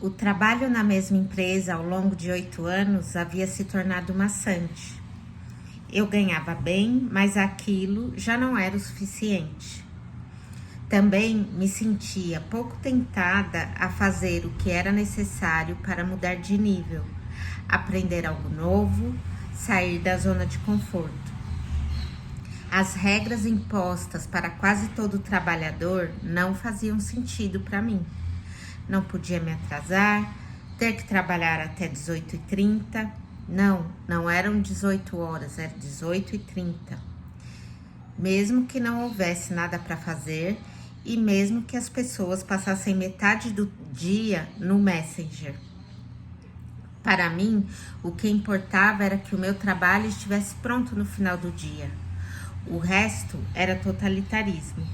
O trabalho na mesma empresa ao longo de 8 anos havia se tornado maçante. Eu ganhava bem, mas aquilo já não era o suficiente. Também me sentia pouco tentada a fazer o que era necessário para mudar de nível, aprender algo novo, sair da zona de conforto. As regras impostas para quase todo trabalhador não faziam sentido para mim. Não podia me atrasar, ter que trabalhar até 18h30. Não eram 18 horas, era 18h30. Mesmo que não houvesse nada para fazer e mesmo que as pessoas passassem metade do dia no Messenger. Para mim, o que importava era que o meu trabalho estivesse pronto no final do dia. O resto era totalitarismo.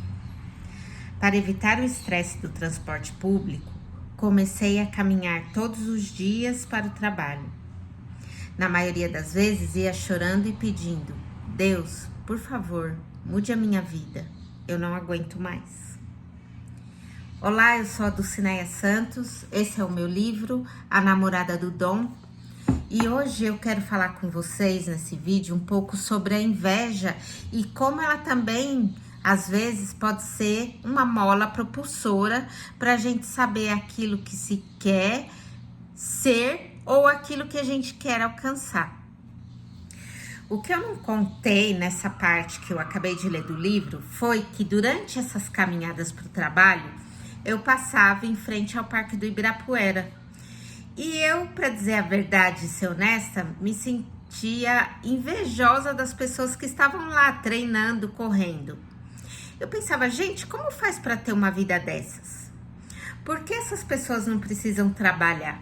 Para evitar o estresse do transporte público, comecei a caminhar todos os dias para o trabalho. Na maioria das vezes ia chorando e pedindo: Deus, por favor, mude a minha vida, eu não aguento mais. Olá, eu sou a Dulcineia Santos, esse é o meu livro, A Namorada do Dom, e hoje eu quero falar com vocês nesse vídeo um pouco sobre a inveja e como ela também, às vezes, pode ser uma mola propulsora para a gente saber aquilo que se quer ser ou aquilo que a gente quer alcançar. O que eu não contei nessa parte que eu acabei de ler do livro foi que durante essas caminhadas para o trabalho, eu passava em frente ao Parque do Ibirapuera. E eu, para dizer a verdade e ser honesta, me sentia invejosa das pessoas que estavam lá treinando, correndo. Eu pensava, gente, como faz para ter uma vida dessas? Por que essas pessoas não precisam trabalhar?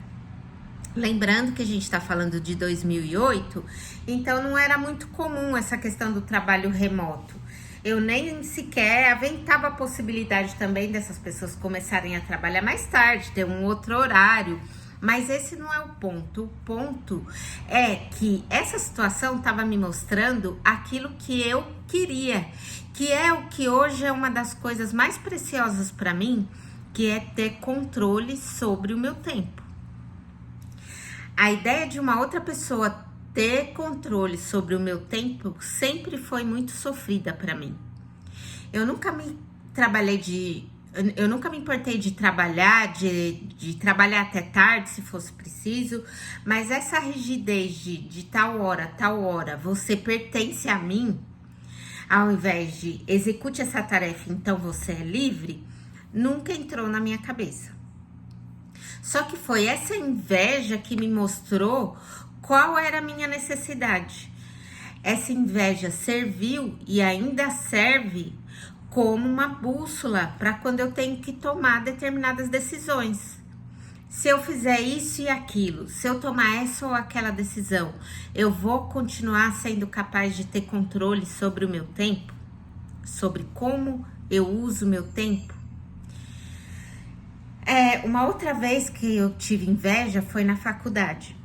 Lembrando que a gente está falando de 2008, então não era muito comum essa questão do trabalho remoto. Eu nem sequer aventava a possibilidade também dessas pessoas começarem a trabalhar mais tarde, ter um outro horário. Mas esse não é o ponto. O ponto é que essa situação estava me mostrando aquilo que eu queria, que é o que hoje é uma das coisas mais preciosas para mim, que é ter controle sobre o meu tempo. A ideia de uma outra pessoa ter controle sobre o meu tempo sempre foi muito sofrida para mim. Eu nunca me importei de trabalhar, de trabalhar até tarde, se fosse preciso, mas essa rigidez de tal hora, você pertence a mim, ao invés de execute essa tarefa, então você é livre, nunca entrou na minha cabeça. Só que foi essa inveja que me mostrou qual era a minha necessidade. Essa inveja serviu e ainda serve como uma bússola para quando eu tenho que tomar determinadas decisões. Se eu fizer isso e aquilo, se eu tomar essa ou aquela decisão, eu vou continuar sendo capaz de ter controle sobre o meu tempo? Sobre como eu uso o meu tempo? Uma outra vez que eu tive inveja foi na faculdade.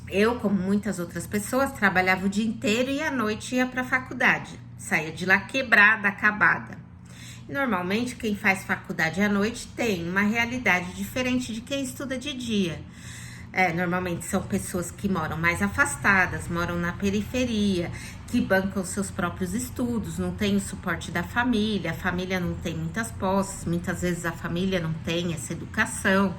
Eu, como muitas outras pessoas, trabalhava o dia inteiro e à noite ia para a faculdade. Saía de lá quebrada, acabada. Normalmente, quem faz faculdade à noite tem uma realidade diferente de quem estuda de dia. Normalmente são pessoas que moram mais afastadas, moram na periferia, que bancam seus próprios estudos, não tem o suporte da família, a família não tem muitas posses, muitas vezes a família não tem essa educação.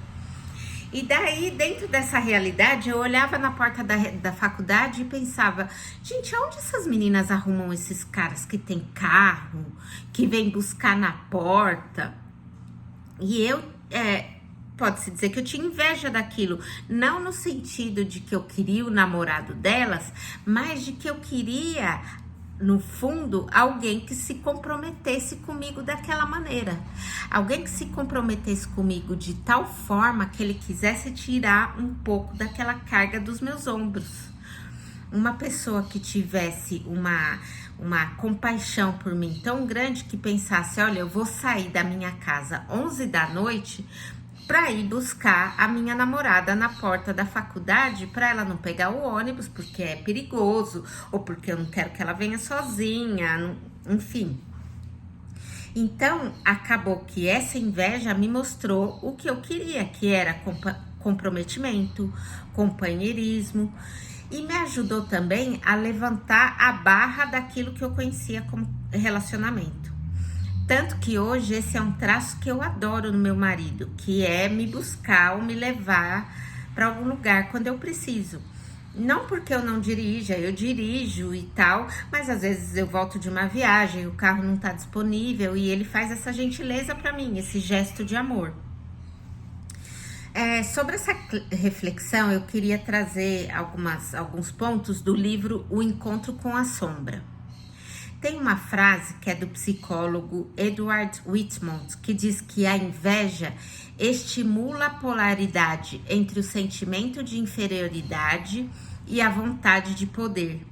E daí, dentro dessa realidade, eu olhava na porta da faculdade e pensava, gente, onde essas meninas arrumam esses caras que tem carro, que vem buscar na porta? E eu, pode-se dizer que eu tinha inveja daquilo, não no sentido de que eu queria o namorado delas, mas de que eu queria, no fundo, alguém que se comprometesse comigo daquela maneira. Alguém que se comprometesse comigo de tal forma que ele quisesse tirar um pouco daquela carga dos meus ombros. Uma pessoa que tivesse uma compaixão por mim tão grande que pensasse, olha, eu vou sair da minha casa 11 da noite para ir buscar a minha namorada na porta da faculdade para ela não pegar o ônibus porque é perigoso ou porque eu não quero que ela venha sozinha, enfim. Então, acabou que essa inveja me mostrou o que eu queria, que era comprometimento, companheirismo, e me ajudou também a levantar a barra daquilo que eu conhecia como relacionamento. Tanto que hoje esse é um traço que eu adoro no meu marido, que é me buscar ou me levar para algum lugar quando eu preciso. Não porque eu não dirija, eu dirijo e tal, mas às vezes eu volto de uma viagem, o carro não tá disponível e ele faz essa gentileza para mim, esse gesto de amor. Sobre essa reflexão, eu queria trazer alguns pontos do livro O Encontro com a Sombra. Tem uma frase que é do psicólogo Edward Whitmont, que diz que a inveja estimula a polaridade entre o sentimento de inferioridade e a vontade de poder.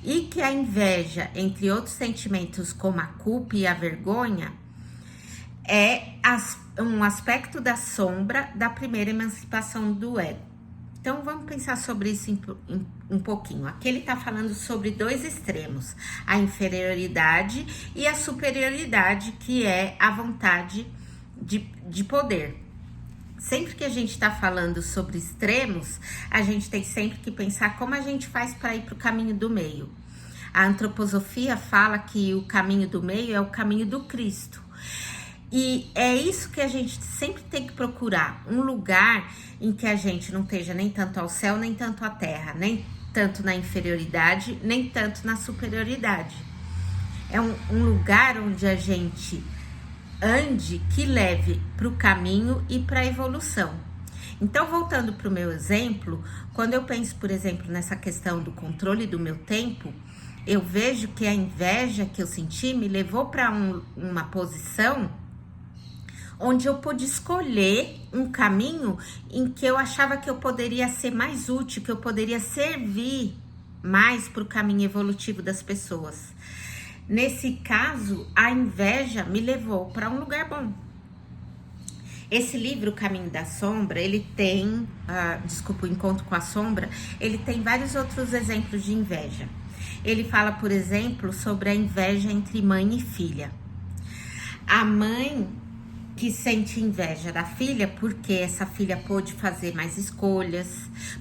E que a inveja, entre outros sentimentos como a culpa e a vergonha, é um aspecto da sombra da primeira emancipação do ego. Então vamos pensar sobre isso um pouquinho. Aqui ele está falando sobre dois extremos, a inferioridade e a superioridade, que é a vontade de poder. Sempre que a gente está falando sobre extremos, a gente tem sempre que pensar como a gente faz para ir para o caminho do meio. A antroposofia fala que o caminho do meio é o caminho do Cristo. E é isso que a gente sempre tem que procurar, um lugar em que a gente não esteja nem tanto ao céu, nem tanto à terra, nem tanto na inferioridade, nem tanto na superioridade. É um lugar onde a gente ande que leve para o caminho e para a evolução. Então, voltando para o meu exemplo, quando eu penso, por exemplo, nessa questão do controle do meu tempo, eu vejo que a inveja que eu senti me levou para uma posição onde eu pude escolher um caminho em que eu achava que eu poderia ser mais útil, que eu poderia servir mais para o caminho evolutivo das pessoas. Nesse caso, a inveja me levou para um lugar bom. Esse livro, O Caminho da Sombra, ele tem, O Encontro com a Sombra, ele tem vários outros exemplos de inveja. Ele fala, por exemplo, sobre a inveja entre mãe e filha. A mãe que sente inveja da filha porque essa filha pôde fazer mais escolhas,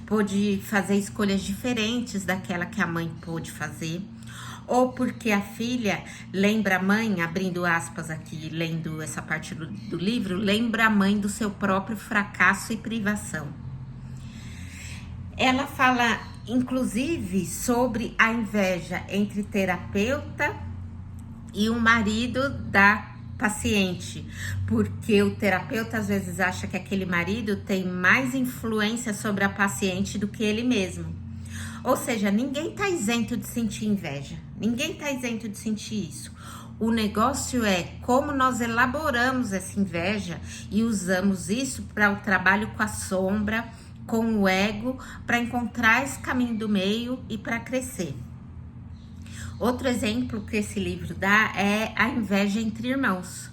pôde fazer escolhas diferentes daquela que a mãe pôde fazer, ou porque a filha lembra a mãe, abrindo aspas aqui, lendo essa parte do livro, lembra a mãe do seu próprio fracasso e privação. Ela fala, inclusive, sobre a inveja entre terapeuta e o marido da paciente, porque o terapeuta às vezes acha que aquele marido tem mais influência sobre a paciente do que ele mesmo. Ou seja, ninguém tá isento de sentir inveja, ninguém tá isento de sentir isso. O negócio é como nós elaboramos essa inveja e usamos isso para o trabalho com a sombra, com o ego, para encontrar esse caminho do meio e para crescer. Outro exemplo que esse livro dá é a inveja entre irmãos.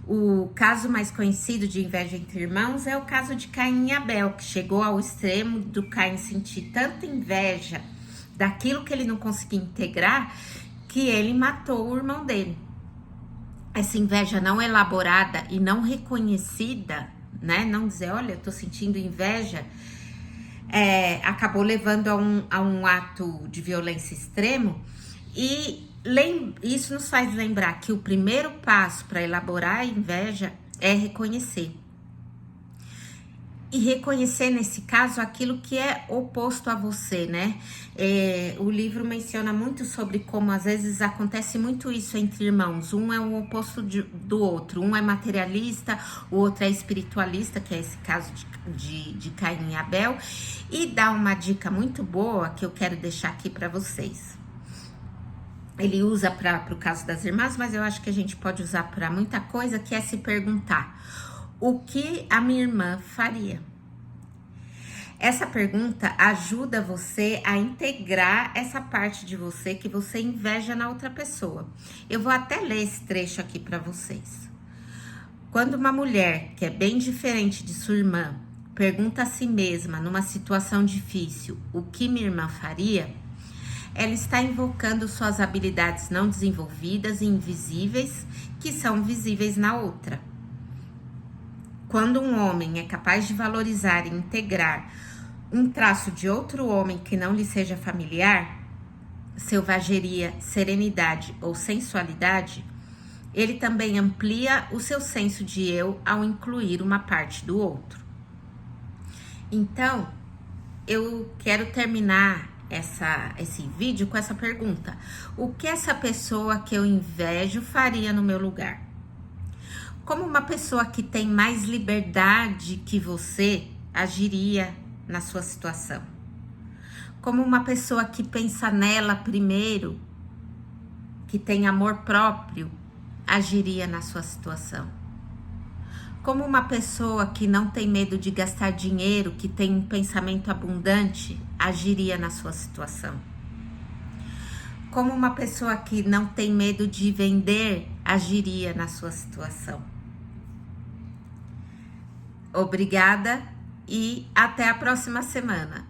O caso mais conhecido de inveja entre irmãos é o caso de Caim e Abel, que chegou ao extremo do Caim sentir tanta inveja daquilo que ele não conseguia integrar, que ele matou o irmão dele. Essa inveja não elaborada e não reconhecida, né? Não dizer, olha, eu tô sentindo inveja, acabou levando a um ato de violência extremo. E isso nos faz lembrar que o primeiro passo para elaborar a inveja é reconhecer. E reconhecer, nesse caso, aquilo que é oposto a você, né? O livro menciona muito sobre como, às vezes, acontece muito isso entre irmãos. Um é o oposto do outro. Um é materialista, o outro é espiritualista, que é esse caso de Caim e Abel. E dá uma dica muito boa que eu quero deixar aqui para vocês. Ele usa para o caso das irmãs, mas eu acho que a gente pode usar para muita coisa, que é se perguntar: o que a minha irmã faria? Essa pergunta ajuda você a integrar essa parte de você que você inveja na outra pessoa. Eu vou até ler esse trecho aqui para vocês. Quando uma mulher que é bem diferente de sua irmã pergunta a si mesma, numa situação difícil, o que minha irmã faria, ela está invocando suas habilidades não desenvolvidas e invisíveis, que são visíveis na outra. Quando um homem é capaz de valorizar e integrar um traço de outro homem que não lhe seja familiar, selvageria, serenidade ou sensualidade, ele também amplia o seu senso de eu ao incluir uma parte do outro. Então, eu quero terminar esse vídeo com essa pergunta: o que essa pessoa que eu invejo faria no meu lugar? Como uma pessoa que tem mais liberdade que você agiria na sua situação? Como uma pessoa que pensa nela primeiro, que tem amor próprio, agiria na sua situação? Como uma pessoa que não tem medo de gastar dinheiro, que tem um pensamento abundante, agiria na sua situação? Como uma pessoa que não tem medo de vender, agiria na sua situação? Obrigada e até a próxima semana.